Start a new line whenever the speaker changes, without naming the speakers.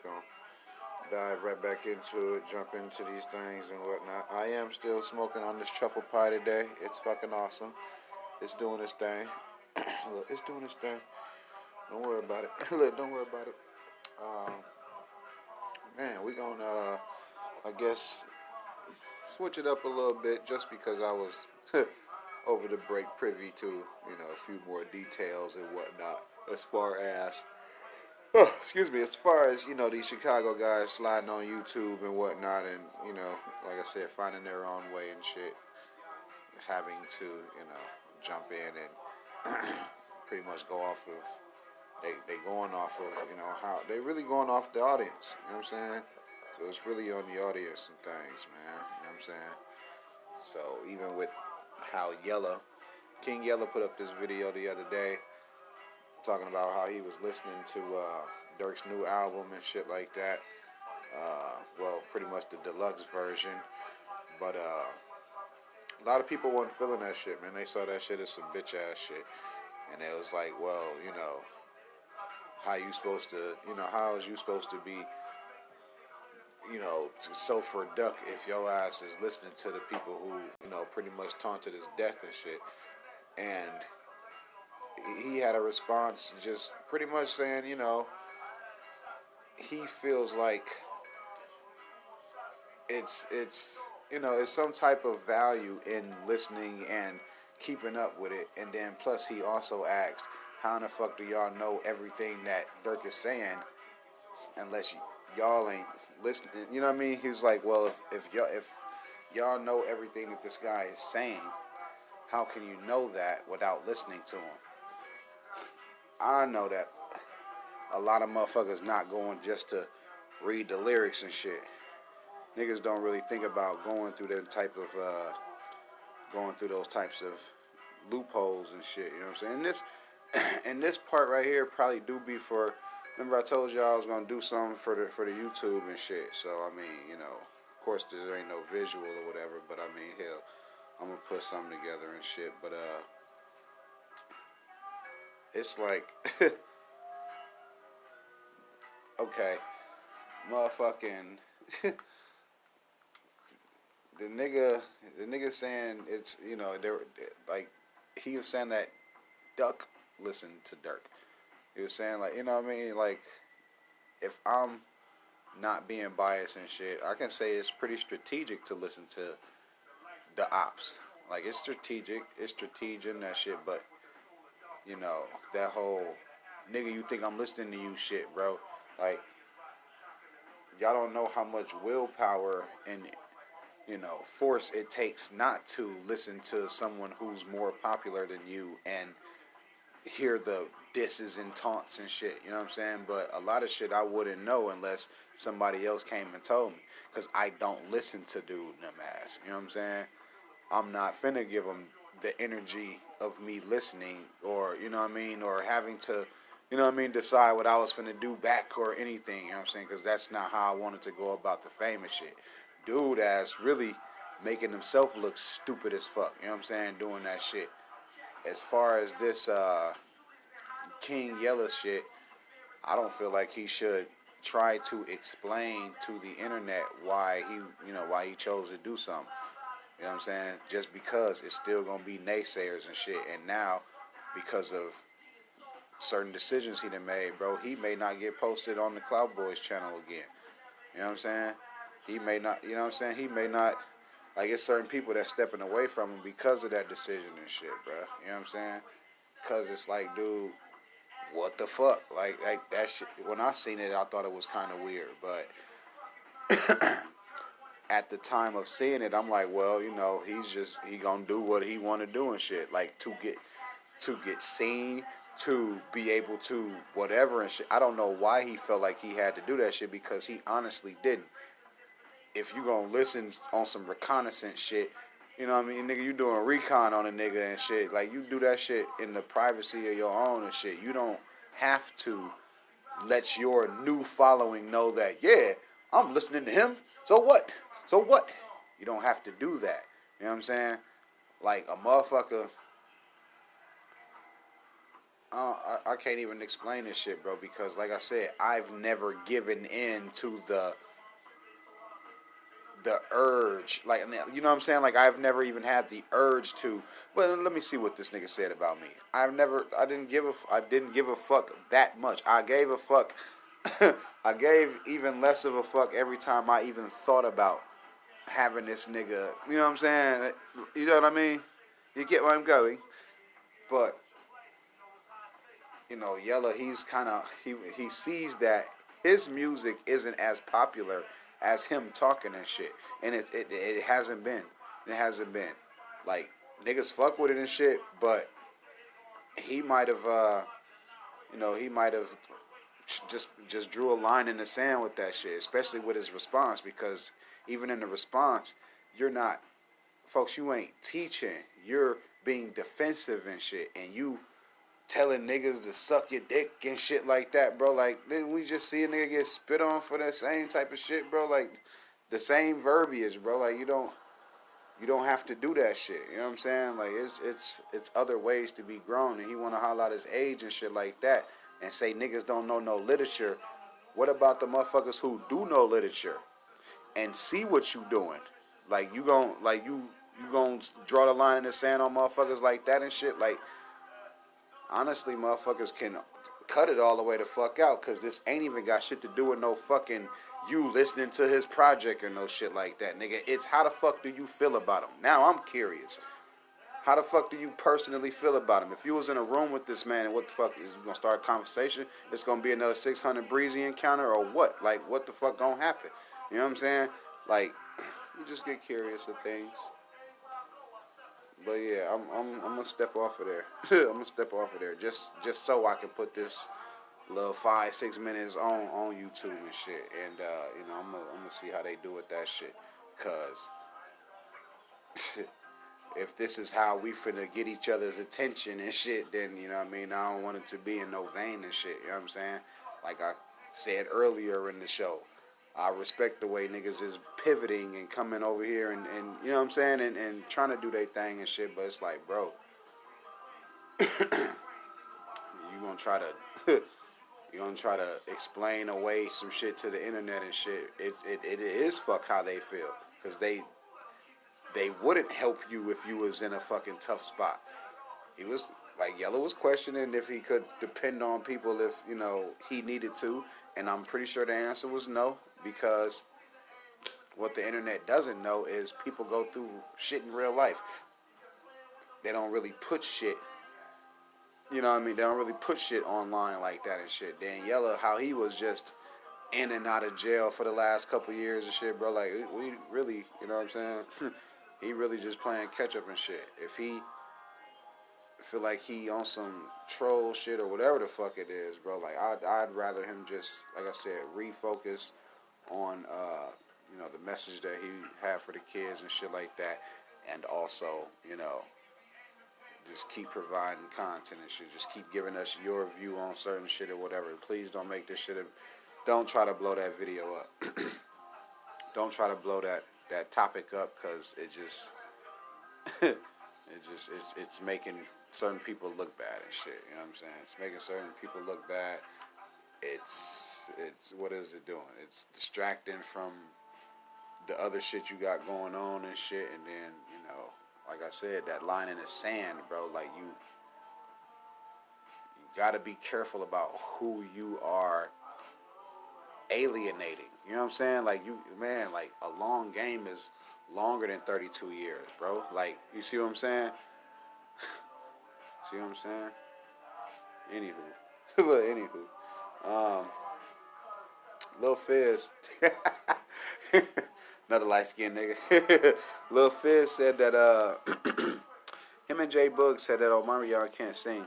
gonna dive right back into it, jump into these things and whatnot. I am still smoking on this truffle pie today. It's fucking awesome. It's doing its thing. Look, it's doing its thing. Don't worry about it. Look, don't worry about it. Um, Man, we gonna, I guess, switch it up a little bit just because I was over the break privy to, a few more details and whatnot as far as, excuse me, as far as, these Chicago guys sliding on YouTube and whatnot and, like I said, finding their own way and shit, having to, jump in and pretty much go off of, they going off of, how, they really going off the audience, you know what I'm saying? So it's really on the audience and things, man, you know what I'm saying? So even with how King Yella put up this video the other day talking about how he was listening to Durk's new album and shit like that. Well, pretty much the deluxe version. But a lot of people weren't feeling that shit, man. They saw that shit as some bitch ass shit. And it was like, well, how you supposed to, how is you supposed to be, so for duck if your ass is listening to the people who, pretty much taunted his death and shit. And he had a response just pretty much saying, he feels like it's it's some type of value in listening and keeping up with it. And then plus he also asked, how in the fuck do y'all know everything that Durk is saying unless y'all ain't listening? You know what I mean? He's like, well, if y'all know everything that this guy is saying, how can you know that without listening to him? I know that a lot of motherfuckers not going just to read the lyrics and shit. Niggas don't really think about going through those types of loopholes and shit. You know what I'm saying? And this part right here probably do be for. Remember I told y'all I was gonna do something for the YouTube and shit. So I mean, of course there ain't no visual or whatever. But I mean, hell, I'm gonna put something together and shit. But it's like, okay, motherfucking. The nigga saying it's, they're like, he was saying that Duck listened to Durk. He was saying like, what I mean, like, if I'm not being biased and shit, I can say it's pretty strategic to listen to the ops. Like it's strategic and that shit, but that whole nigga, you think I'm listening to you shit, bro. Like y'all don't know how much willpower and force it takes not to listen to someone who's more popular than you and hear the disses and taunts and shit, you know what I'm saying? But a lot of shit I wouldn't know unless somebody else came and told me, because I don't listen to dude them ass, you know what I'm saying? I'm not finna give them the energy of me listening or, or having to, decide what I was finna do back or anything, you know what I'm saying? Because that's not how I wanted to go about the famous shit. Dude ass really making himself look stupid as fuck, you know what I'm saying, doing that shit. As far as this King Yella shit, I don't feel like he should try to explain to the internet why he chose to do something. You know what I'm saying? Just because it's still gonna be naysayers and shit. And now, because of certain decisions he done made, bro, he may not get posted on the Cloud Boys channel again. You know what I'm saying? He may not, you know what I'm saying? He may not, like, it's certain people that's stepping away from him because of that decision and shit, bro. You know what I'm saying? Because it's like, dude, what the fuck? Like that shit, when I seen it, I thought it was kind of weird. But at the time of seeing it, I'm like, well, he gonna do what he want to do and shit. Like, to get seen, to be able to whatever and shit. I don't know why he felt like he had to do that shit, because he honestly didn't. If you gonna listen on some reconnaissance shit, you know what I mean, nigga, you doing recon on a nigga and shit. Like, you do that shit in the privacy of your own and shit. You don't have to let your new following know that, yeah, I'm listening to him. So what? So what? You don't have to do that. You know what I'm saying? Like, a motherfucker, I can't even explain this shit, bro, because like I said, I've never given in to the urge, like, you know what I'm saying? Like, I've never even had the urge to. Well, let me see what this nigga said about me. I didn't give a fuck that much. I gave a fuck. I gave even less of a fuck every time I even thought about having this nigga. You know what I'm saying? You know what I mean? You get where I'm going. But Yella, he's kind of he sees that his music isn't as popular as him talking and shit, and it hasn't been. It hasn't been. Like, niggas fuck with it and shit, but he might have he might have just drew a line in the sand with that shit, especially with his response, because even in the response, you're not, folks, you ain't teaching, you're being defensive and shit, and you telling niggas to suck your dick and shit like that, bro. Like, didn't we just see a nigga get spit on for that same type of shit, bro? Like, the same verbiage, bro. Like, you don't have to do that shit. You know what I'm saying? Like, it's other ways to be grown, and he want to holler out his age and shit like that, and say niggas don't know no literature. What about the motherfuckers who do know literature and see what you doing? Like, you gon' draw the line in the sand on motherfuckers like that and shit. Like, honestly, motherfuckers can cut it all the way the fuck out, because this ain't even got shit to do with no fucking you listening to his project or no shit like that, nigga. It's how the fuck do you feel about him? Now I'm curious. How the fuck do you personally feel about him? If you was in a room with this man, and what the fuck, is you gonna start a conversation? It's gonna be another 600 breezy encounter, or what? Like, what the fuck gonna happen? You know what I'm saying? Like, you just get curious of things. But yeah, I'm gonna step off of there. I'm gonna step off of there just so I can put this little 5-6 minutes on YouTube and shit, and I'm gonna see how they do with that shit, cause if this is how we finna get each other's attention and shit, then you know what I mean, I don't want it to be in no vein and shit. You know what I'm saying? Like I said earlier in the show, I respect the way niggas is pivoting and coming over here and you know what I'm saying, and trying to do their thing and shit, but it's like, bro, you gonna try to you gonna try to explain away some shit to the internet and shit. It is fuck how they feel, because they wouldn't help you if you was in a fucking tough spot. He was like, Yella was questioning if he could depend on people if he needed to, and I'm pretty sure the answer was no, because what the internet doesn't know is people go through shit in real life. They don't really put shit, you know what I mean? They don't really put shit online like that and shit. Dan Yella, how he was just in and out of jail for the last couple years and shit, bro. Like, we really, you know what I'm saying? He really just playing catch up and shit. If he feel like he on some troll shit or whatever the fuck it is, bro, like, I'd rather him just, like I said, refocus on the message that he had for the kids and shit like that, and also just keep providing content and shit. Just keep giving us your view on certain shit or whatever. Please don't make this shit don't try to blow that video up. Don't try to blow that topic up, because it just it's making certain people look bad and shit. You know what I'm saying? It's making certain people look bad. It's what is it doing? It's distracting from the other shit you got going on and shit, and then like I said, that line in the sand, bro. Like, you gotta be careful about who you are alienating. You know what I'm saying? Like, like, a long game is longer than 32 years, bro. Like, you see what I'm saying? See what I'm saying? Anywho. Lil Fizz, another light-skinned nigga. Lil Fizz said that, him and J Boog said that, Marley, y'all can't sing.